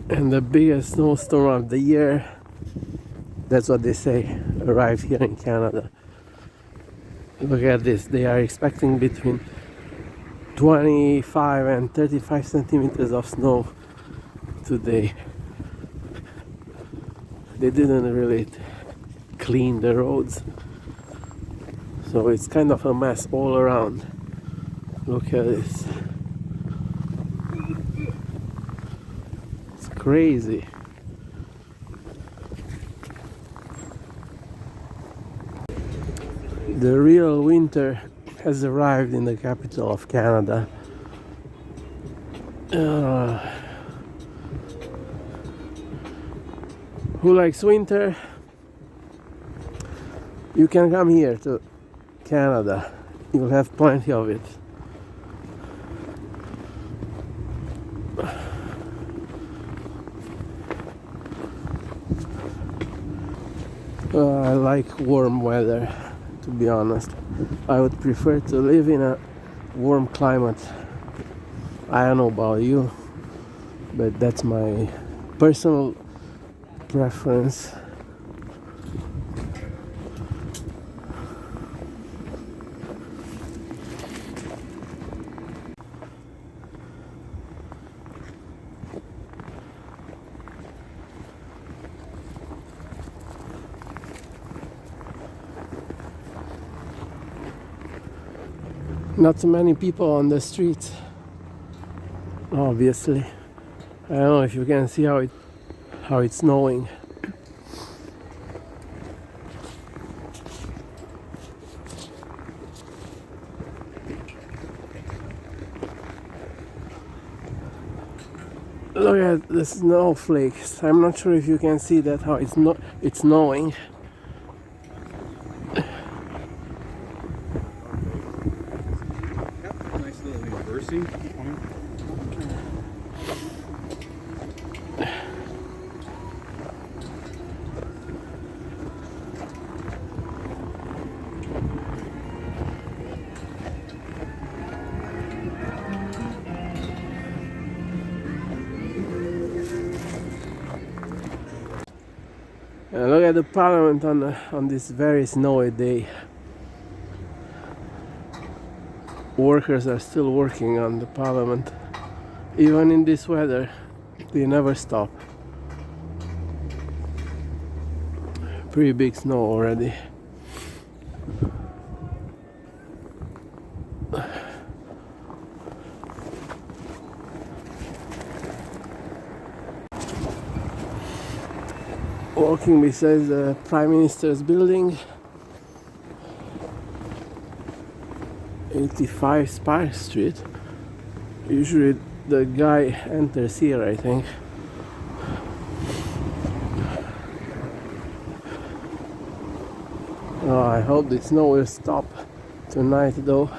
And the biggest snowstorm of the year, that's what they say, arrived here in Canada. Look at this, they are expecting between 25 and 35 centimeters of snow today. They didn't really clean the roads, so it's kind of a mess all around. Look at this. It's crazy. The real winter has arrived in the capital of Canada. Who likes winter? You can come here to Canada. You'll have plenty of it. I like warm weather, to be honest. I would prefer to live in a warm climate. I don't know about you, but that's my personal preference. Not too many people on the streets, obviously. I don't know if you can see how it's snowing. Look at the snowflakes. I'm not sure if you can see that, how it's snowing. Nice little reversing point. And look at the parliament on this very snowy day. Workers are still working on the parliament. Even in this weather, they never stop. Pretty big snow already. Walking beside the Prime Minister's building, 85 Spire Street. Usually the guy enters here, I think. Oh, I hope the snow will stop tonight though.